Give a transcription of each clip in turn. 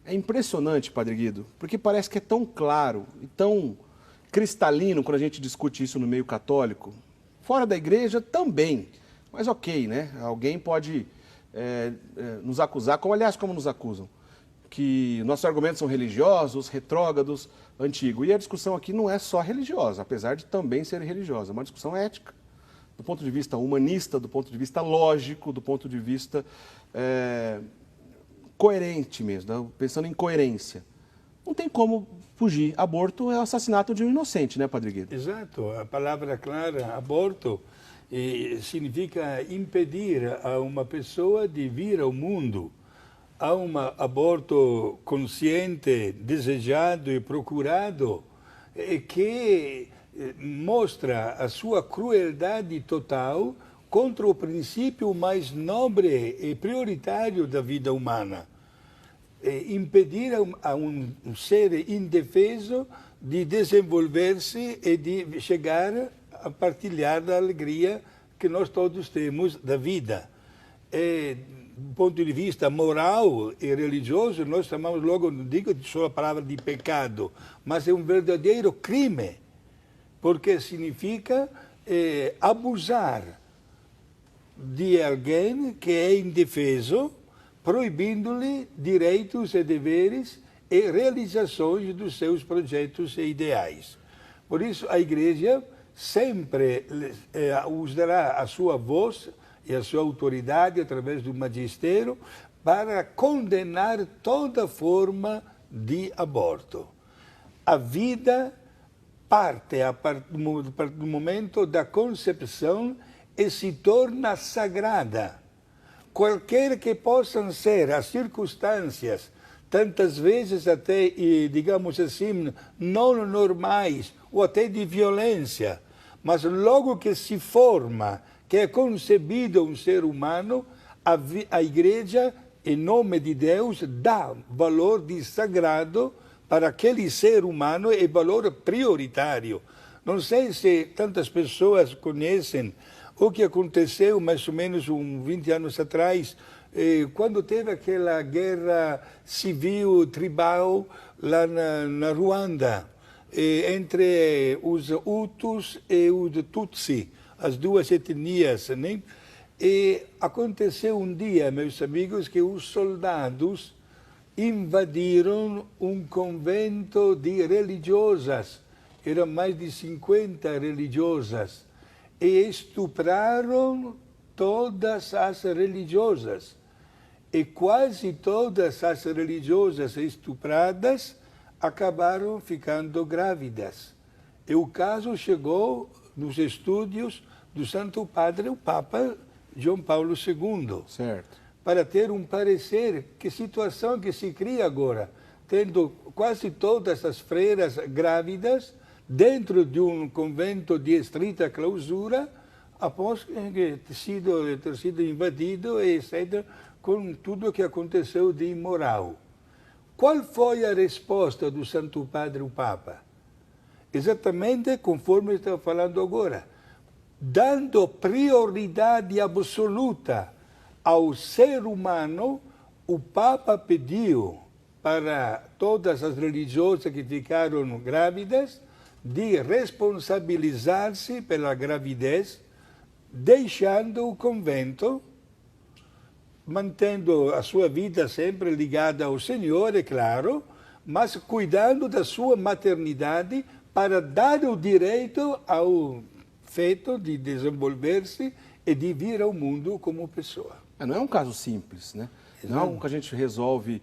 É impressionante, Padre Guido, porque parece que é tão claro e tão cristalino quando a gente discute isso no meio católico. Fora da igreja também, mas ok, né? Alguém pode nos acusar, como nos acusam, que nossos argumentos são religiosos, retrógrados, antigos. E a discussão aqui não é só religiosa, apesar de também ser religiosa, é uma discussão ética, do ponto de vista humanista, do ponto de vista lógico, do ponto de vista coerente mesmo, pensando em coerência. Não tem como fugir. Aborto é o assassinato de um inocente, né, Padre Guido? Exato. A palavra clara, aborto, significa impedir a uma pessoa de vir ao mundo. Há um aborto consciente, desejado e procurado, que mostra a sua crueldade total contra o princípio mais nobre e prioritário da vida humana. Impedir a um ser indefeso de desenvolver-se e de chegar a partilhar da alegria que nós todos temos da vida. Do ponto de vista moral e religioso, nós chamamos logo, não digo só a palavra de pecado, mas é um verdadeiro crime, porque significa abusar de alguém que é indefeso, proibindo-lhe direitos e deveres e realizações dos seus projetos e ideais. Por isso, a Igreja sempre usará a sua voz e a sua autoridade através do magistério para condenar toda forma de aborto. A vida parte do momento da concepção e se torna sagrada. Qualquer que possam ser as circunstâncias, tantas vezes até, digamos assim, não normais ou até de violência, mas logo que se forma, que é concebido um ser humano, a Igreja, em nome de Deus, dá valor de sagrado para aquele ser humano e valor prioritário. Não sei se tantas pessoas conhecem o que aconteceu mais ou menos uns 20 anos atrás, quando teve aquela guerra civil tribal lá na Ruanda, entre os Hutus e os Tutsi, as duas etnias, né? E aconteceu um dia, meus amigos, que os soldados invadiram um convento de religiosas, eram mais de 50 religiosas, e estupraram todas as religiosas. E quase todas as religiosas estupradas acabaram ficando grávidas. E o caso chegou nos estúdios do Santo Padre, o Papa João Paulo II. Certo. Para ter um parecer, que situação que se cria agora, tendo quase todas as freiras grávidas, dentro de um convento de estrita clausura, após ter sido invadido, etc., com tudo o que aconteceu de imoral. Qual foi a resposta do Santo Padre, o Papa? Exatamente conforme estou falando agora, dando prioridade absoluta ao ser humano, o Papa pediu para todas as religiosas que ficaram grávidas de responsabilizar-se pela gravidez, deixando o convento, mantendo a sua vida sempre ligada ao Senhor, é claro, mas cuidando da sua maternidade para dar o direito ao feto de desenvolver-se e de vir ao mundo como pessoa. Não é um caso simples, né? Não é algo que a gente resolve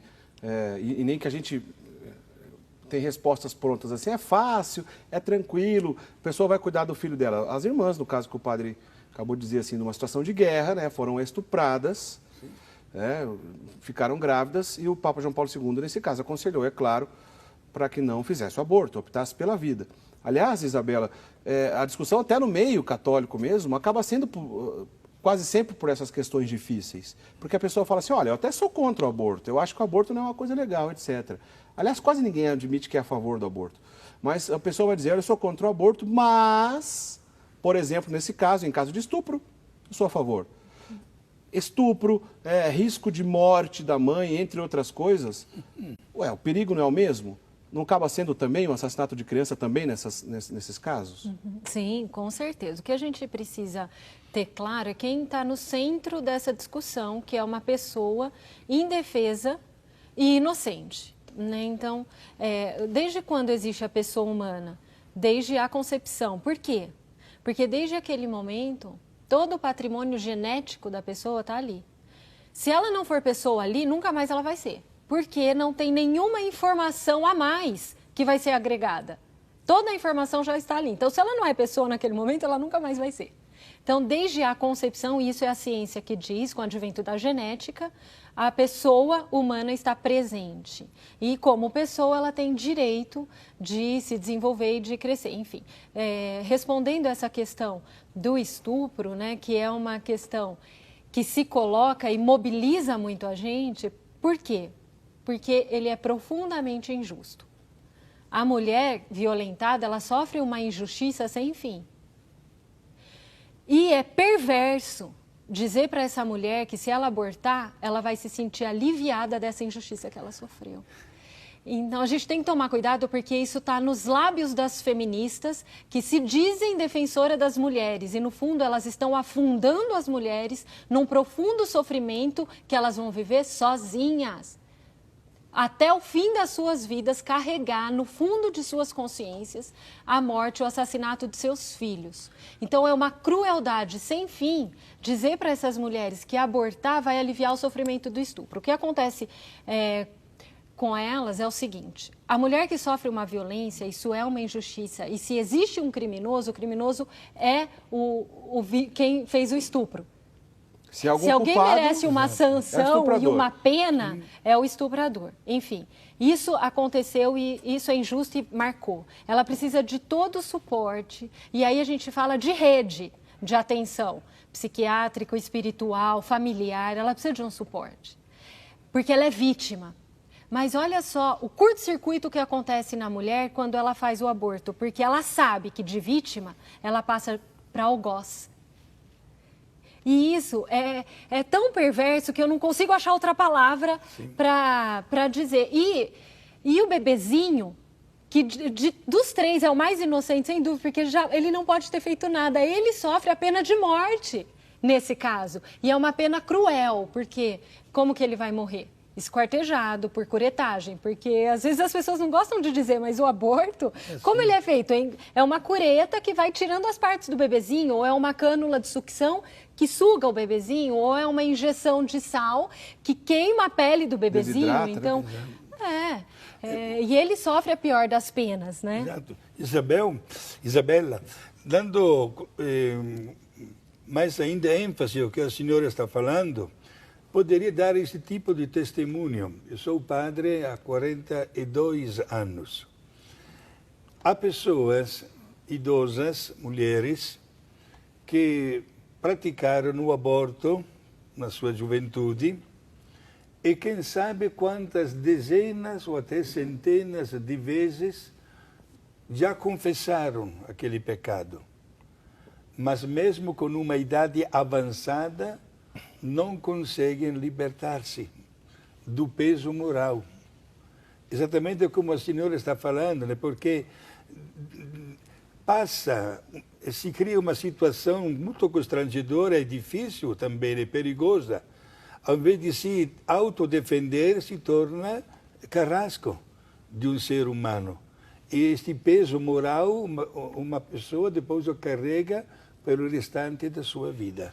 e nem que a gente tem respostas prontas assim. É fácil, é tranquilo, a pessoa vai cuidar do filho dela. As irmãs, no caso que o padre acabou de dizer assim, numa situação de guerra, né, foram estupradas, ficaram grávidas e o Papa João Paulo II, nesse caso, aconselhou, é claro, para que não fizesse o aborto, optasse pela vida. Aliás, Isabela, a discussão até no meio católico mesmo acaba sendo quase sempre por essas questões difíceis. Porque a pessoa fala assim, olha, eu até sou contra o aborto, eu acho que o aborto não é uma coisa legal, etc. Aliás, quase ninguém admite que é a favor do aborto. Mas a pessoa vai dizer, olha, eu sou contra o aborto, mas, por exemplo, nesse caso, em caso de estupro, eu sou a favor. Estupro, risco de morte da mãe, entre outras coisas, Ué, o perigo não é o mesmo? Não acaba sendo também um assassinato de criança também nesses casos? Sim, com certeza. O que a gente precisa ter claro é quem está no centro dessa discussão, que é uma pessoa indefesa e inocente, né? Então, desde quando existe a pessoa humana? Desde a concepção. Por quê? Porque desde aquele momento, todo o patrimônio genético da pessoa está ali. Se ela não for pessoa ali, nunca mais ela vai ser. Porque não tem nenhuma informação a mais que vai ser agregada. Toda a informação já está ali. Então, se ela não é pessoa naquele momento, ela nunca mais vai ser. Então, desde a concepção, e isso é a ciência que diz, com o advento da genética, a pessoa humana está presente. E, como pessoa, ela tem direito de se desenvolver e de crescer. Enfim, respondendo essa questão do estupro, né, que é uma questão que se coloca e mobiliza muito a gente, por quê? Porque ele é profundamente injusto. A mulher violentada, ela sofre uma injustiça sem fim. E é perverso dizer para essa mulher que se ela abortar, ela vai se sentir aliviada dessa injustiça que ela sofreu. Então, a gente tem que tomar cuidado porque isso está nos lábios das feministas que se dizem defensora das mulheres e, no fundo, elas estão afundando as mulheres num profundo sofrimento que elas vão viver sozinhas. Até o fim das suas vidas, carregar no fundo de suas consciências a morte, o assassinato de seus filhos. Então, é uma crueldade sem fim dizer para essas mulheres que abortar vai aliviar o sofrimento do estupro. O que acontece com elas é o seguinte: a mulher que sofre uma violência, isso é uma injustiça. E se existe um criminoso, o criminoso é quem fez o estupro. Se alguém merece uma sanção e uma pena, é o estuprador. Enfim, isso aconteceu e isso é injusto e marcou. Ela precisa de todo o suporte. E aí a gente fala de rede de atenção psiquiátrico, espiritual, familiar. Ela precisa de um suporte, porque ela é vítima. Mas olha só o curto-circuito que acontece na mulher quando ela faz o aborto, porque ela sabe que de vítima ela passa para algoz. E isso é tão perverso que eu não consigo achar outra palavra para dizer. E o bebezinho, que dos três é o mais inocente, sem dúvida, porque ele não pode ter feito nada. Ele sofre a pena de morte nesse caso. E é uma pena cruel, porque como que ele vai morrer? Esquartejado por curetagem, porque às vezes as pessoas não gostam de dizer, mas o aborto, como ele é feito? É uma cureta que vai tirando as partes do bebezinho, ou é uma cânula de sucção que suga o bebezinho, ou é uma injeção de sal que queima a pele do bebezinho. Desidrata, então, e ele sofre a pior das penas, né? Exato. Isabela, dando mais ainda ênfase ao que a senhora está falando, poderia dar esse tipo de testemunho. Eu sou padre há 42 anos. Há pessoas idosas, mulheres, que praticaram o aborto na sua juventude e quem sabe quantas dezenas ou até centenas de vezes já confessaram aquele pecado. Mas mesmo com uma idade avançada, não conseguem libertar-se do peso moral. Exatamente como a senhora está falando, né? Porque se cria uma situação muito constrangedora e difícil também, e perigosa. Ao invés de se autodefender, se torna carrasco de um ser humano. E este peso moral, uma pessoa depois o carrega pelo restante da sua vida.